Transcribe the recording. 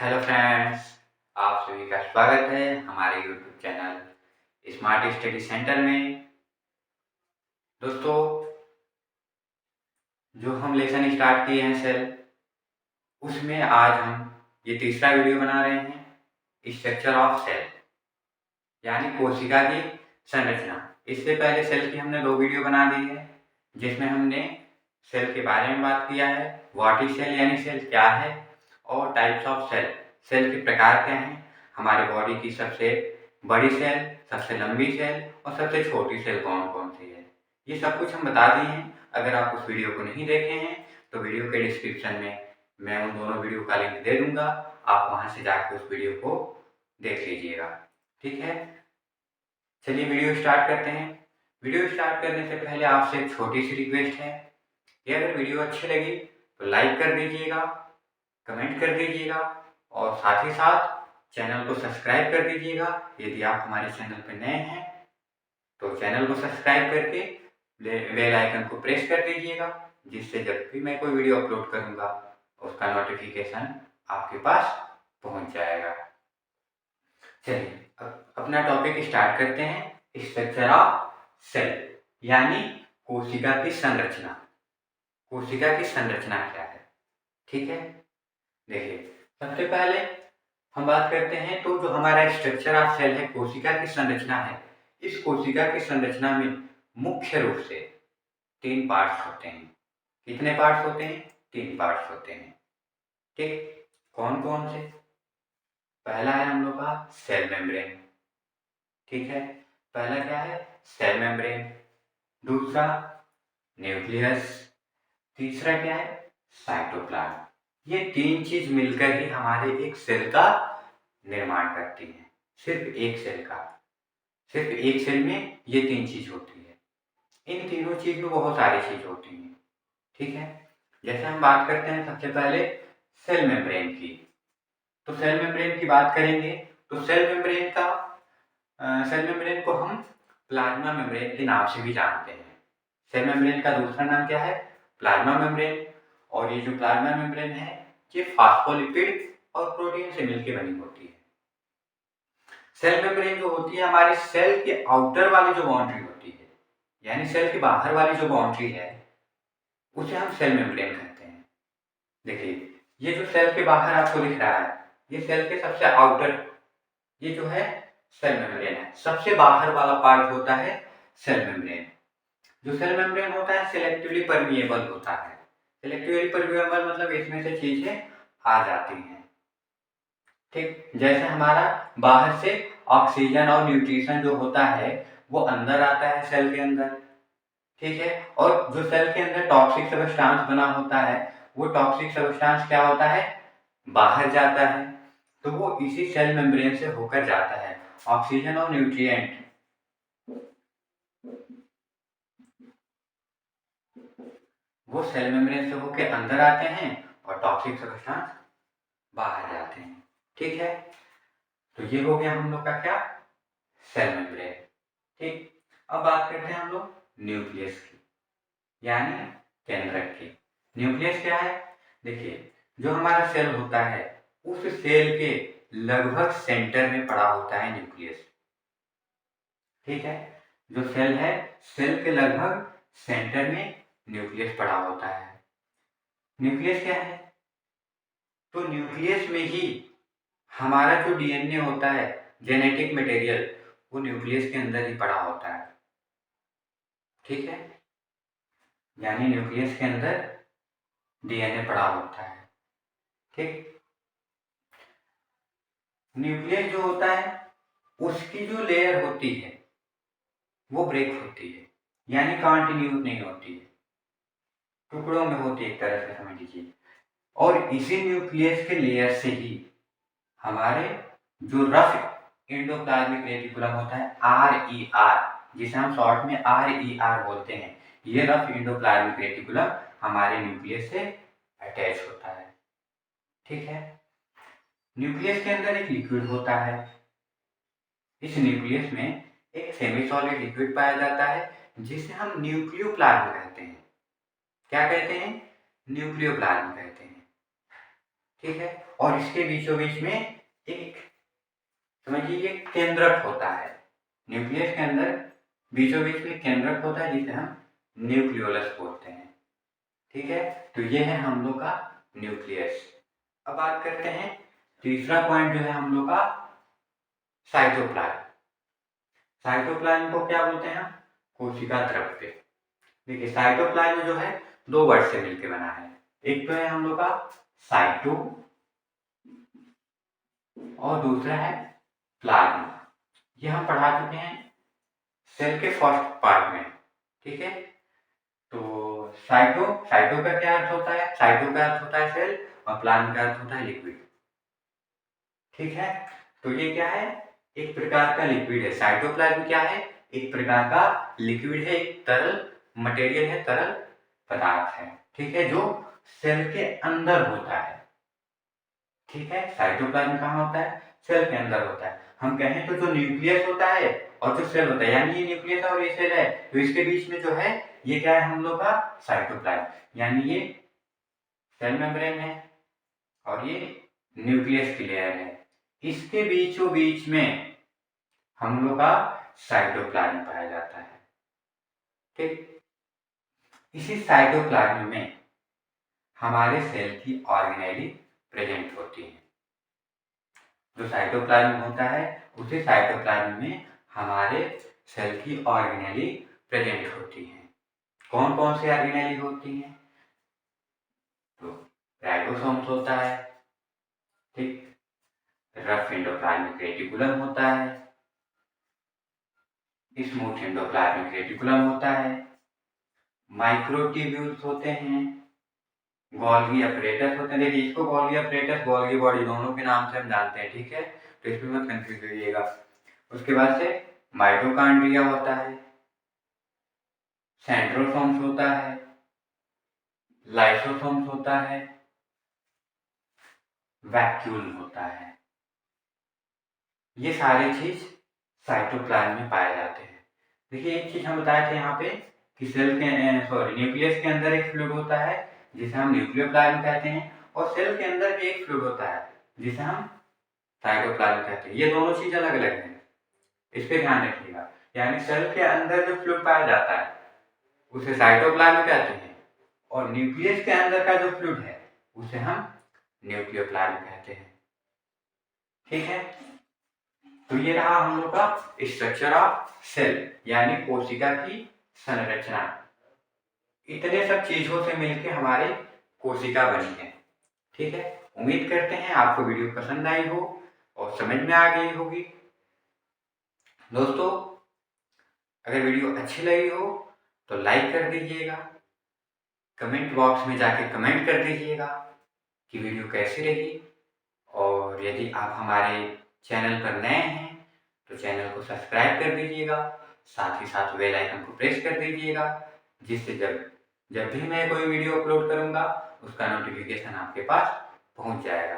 Hello friends, आप सभी का स्वागत है हमारे YouTube channel smart study centre में। दोस्तों, जो हम लेसन स्टार्ट किए हैं सेल, उसमें आज हम ये तीसरा वीडियो बना रहे हैं स्ट्रक्चर ऑफ सेल, यानी कोशिका की संरचना। इससे पहले सेल की हमने 2 वीडियो बना दी है, जिसमें हमने सेल के बारे में बात किया है, व्हाट इज सेल यानी सेल क्या है, और टाइप्स ऑफ सेल, सेल के प्रकार क्या हैं, हमारे बॉडी की सबसे बड़ी सेल, सबसे लंबी सेल और सबसे छोटी सेल कौन कौन सी है, ये सब कुछ हम बता दिए हैं। अगर आप उस वीडियो को नहीं देखे हैं तो वीडियो के डिस्क्रिप्शन में मैं उन दोनों वीडियो का लिंक दे दूंगा, आप वहां से जाकर उस वीडियो को देख लीजिएगा। ठीक है, चलिए वीडियो स्टार्ट करते हैं। वीडियो स्टार्ट करने से पहले आपसे एक छोटी सी रिक्वेस्ट है कि अगर वीडियो अच्छी लगी तो लाइक कर दीजिएगा, कमेंट कर दीजिएगा और साथ ही साथ चैनल को सब्सक्राइब कर दीजिएगा। यदि आप हमारे चैनल पर नए हैं तो चैनल को सब्सक्राइब करके बेल आइकन को प्रेस कर दीजिएगा, जिससे जब भी मैं कोई वीडियो अपलोड करूंगा उसका नोटिफिकेशन आपके पास पहुंच जाएगा। चलिए अब अपना टॉपिक स्टार्ट करते हैं। स्ट्रक्चर ऑफ सेल यानी कोशिका की संरचना। कोशिका की संरचना क्या है? ठीक है, देखिए सबसे पहले हम बात करते हैं तो जो हमारा स्ट्रक्चर ऑफ सेल है, कोशिका की संरचना है, इस कोशिका की संरचना में मुख्य रूप से 3 पार्ट्स होते हैं। कितने पार्ट्स होते हैं? 3 पार्ट्स होते हैं। ठीक, कौन कौन से? पहला है हम लोग का सेल मेम्ब्रेन। ठीक है, पहला क्या है? Cell membrane. दूसरा न्यूक्लियस। तीसरा क्या है? साइटोप्लाज्म। ये 3 चीज मिलकर ही हमारे एक सेल का निर्माण करती है। सिर्फ एक सेल का, सिर्फ एक सेल में ये 3 चीज होती है। इन तीनों चीज में बहुत सारी चीज होती हैं। ठीक है, जैसे हम बात करते हैं सबसे पहले सेल मेम्ब्रेन की, तो सेल मेम्ब्रेन की बात करेंगे तो सेल मेम्ब्रेन को हम प्लाज्मा मेम्ब्रेन के नाम से भी जानते हैं। सेल मेम्ब्रेन का दूसरा नाम क्या है? Plasma membrane. और ये जो प्लाज्मा मेम्ब्रेन है ये फास्फोलिपिड और प्रोटीन से मिलकर बनी होती है। सेल मेम्ब्रेन जो होती है हमारी सेल के आउटर वाली जो बाउंड्री होती है, यानी सेल के बाहर वाली जो बाउंड्री है उसे हम सेल मेम्ब्रेन कहते हैं। देखिए ये जो सेल के बाहर आपको दिख रहा है, ये सेल के सबसे आउटर, ये जो है सेल मेम्ब्रेन है। सबसे बाहर वाला पार्ट होता है सेल मेम्ब्रेन। जो सेल मेम्ब्रेन होता है सिलेक्टिवली परमिएबल होता है। सिलेक्टिवली परमिएबल मतलब इसमें से चीजें आ जाती हैं। ठीक, जैसे हमारा बाहर से ऑक्सीजन और न्यूट्रिशन जो होता है वो अंदर आता है सेल के अंदर। ठीक है, और जो सेल के अंदर टॉक्सिक सब्सटेंस बना होता है वो टॉक्सिक सब्सटेंस क्या होता है? बाहर जाता है। तो वो इसी सेल मेम्ब्रेन से होकर जाता है। ऑक्सीजन और न्यूट्रिएंट वो सेल मेम्ब्रेन से होकर अंदर आते हैं और टॉक्सिक सब्सटेंस बाहर जाते हैं। ठीक है, तो ये हो गया हम लोग का क्या? Cell membrane. ठीक, अब बात करते हैं हम लोग न्यूक्लियस की, यानी केंद्रक की। न्यूक्लियस क्या है? देखिए जो हमारा सेल होता है उस सेल के लगभग सेंटर में पड़ा होता है न्यूक्लियस। ठीक है, जो सेल है सेल के लगभग सेंटर में न्यूक्लियस पड़ा होता है। न्यूक्लियस क्या है? तो न्यूक्लियस में ही हमारा जो डीएनए होता है, जेनेटिक मटेरियल, वो न्यूक्लियस के अंदर ही पड़ा होता है। ठीक है, यानी न्यूक्लियस के अंदर डीएनए पड़ा होता है। ठीक, न्यूक्लियस जो होता है उसकी जो लेयर होती है वो ब्रेक होती है, यानी कंटिन्यू नहीं होती है, टुकड़ों में होती है, एक तरह से समझ लीजिए। और इसी न्यूक्लियस के लेयर से ही हमारे जो रफ एंडोप्लाज्मिक रेटिकुलम होता है, RER, जिसे हम शॉर्ट में RER बोलते हैं, ये रफ एंडोप्लाज्मिक रेटिकुलम हमारे न्यूक्लियस से अटैच होता है। ठीक है, न्यूक्लियस के अंदर एक लिक्विड होता है। इस न्यूक्लियस में एक सेमी सॉलिड लिक्विड पाया जाता है जिसे हम न्यूक्लियोप्लाज्म कहते हैं। क्या कहते हैं? न्यूक्लियोप्लाज्म कहते हैं। ठीक है। और इसके बीचों बीच में एक समझिए ये केंद्रक होता है। न्यूक्लियस के अंदर बीचों बीच में केंद्रक होता है जिसे हम न्यूक्लियोलस बोलते हैं। ठीक है, तो ये है हम लोग का न्यूक्लियस। अब बात करते हैं तीसरा पॉइंट जो है हम लोग का साइटोप्लाज्म। साइटोप्लाज्म को क्या बोलते हैं हम? कोशिका द्रव्य। देखिए साइटोप्लाज्म जो है दो वर्ड से मिलकर बना है। एक तो है हम लोग का साइटो और दूसरा है प्लाज्म। ये हम पढ़ा चुके हैं सेल के फर्स्ट पार्ट में। ठीक है, तो साइटो का क्या अर्थ होता है? साइटो का अर्थ होता है सेल और प्लाज्म का अर्थ होता है लिक्विड। ठीक है, तो ये क्या है? एक प्रकार का लिक्विड है। साइटोप्लाज्म क्या है? एक प्रकार का लिक्विड है, एक तरल मटेरियल है, तरल पदार्थ है। ठीक है, जो सेल के अंदर होता है। ठीक है, साइटोप्लाज्म कहाँ होता है? सेल के अंदर होता है। हम कहें तो जो न्यूक्लियस होता है और जो सेल होता है, यानी ये न्यूक्लियस और ये सेल है, तो इसके बीच में जो है ये क्या है हम लोग का? साइटोप्लाज्म। यानी ये सेल मेम्ब्रेन है और ये न्यूक्लियस की लेयर है। इसके बीचों बीच में हम लोग का साइटोप्लाज्म पाया जाता है। ठीक, इसी साइटोप्लाज्म में हमारे सेल की ऑर्गेनेली प्रेजेंट होती है। जो साइटोप्लाज्म होता है उसी साइटोप्लाज्म में हमारे सेल की ऑर्गेनेली प्रेजेंट होती है। कौन कौन सी ऑर्गेनेली होती हैं? तो राइबोसोम्स होता है, ठीक, रफ एंडोप्लाज्मिक रेटिकुलम होता है, स्मूथ एंडोप्लाज्मिक रेटिकुलम होता है, माइक्रोट्यूब्यूल्स होते हैं, गोल्गी अपरेटस होते हैं। देखिए इसको गोल्गी अपरेटस, गोल्गी बॉडी दोनों के नाम से हम जानते हैं। ठीक है, तो इसमें मत कंफ्यूज करिएगा। उसके बाद से माइटोकॉन्ड्रिया होता है, सेंट्रोसोम्स होता है, लाइसोसोम्स होता है, वैक्यूल होता है। ये सारी चीज साइटोप्लाज्म में पाए जाते हैं। देखिए एक चीज हम बताए थे यहाँ पे कि सेल के न्यूक्लियस के अंदर एक फ्लूइड होता है जिसे हम न्यूक्लियोप्लाज्म कहते हैं, और सेल के अंदर भी एक फ्लूइड होता है जिसे हम साइटोप्लाज्म कहते हैं। ये दोनों चीज अलग अलग हैं, इस पे ध्यान रखिएगा। यानी सेल के अंदर जो फ्लूइड पाया जाता है उसे साइटोप्लाज्म कहते हैं, और न्यूक्लियस के अंदर का जो फ्लूइड है उसे हम न्यूक्लियोप्लाज्म कहते हैं। ठीक है, तो ये रहा हम लोग का स्ट्रक्चर ऑफ सेल, यानी कोशिका की संरचना। इतने सब चीजों से मिलकर हमारे कोशिका बनी है। ठीक है, उम्मीद करते हैं आपको वीडियो पसंद आई हो और समझ में आ गई होगी। दोस्तों अगर वीडियो अच्छी लगी हो तो लाइक कर दीजिएगा, कमेंट बॉक्स में जाके कमेंट कर दीजिएगा कि वीडियो कैसी लगी, और यदि आप हमारे चैनल पर नए हैं तो चैनल को सब्सक्राइब कर दीजिएगा, साथ ही साथ बेल आइकन को प्रेस कर दीजिएगा, जिससे जब भी मैं कोई वीडियो अपलोड करूंगा उसका नोटिफिकेशन आपके पास पहुंच जाएगा।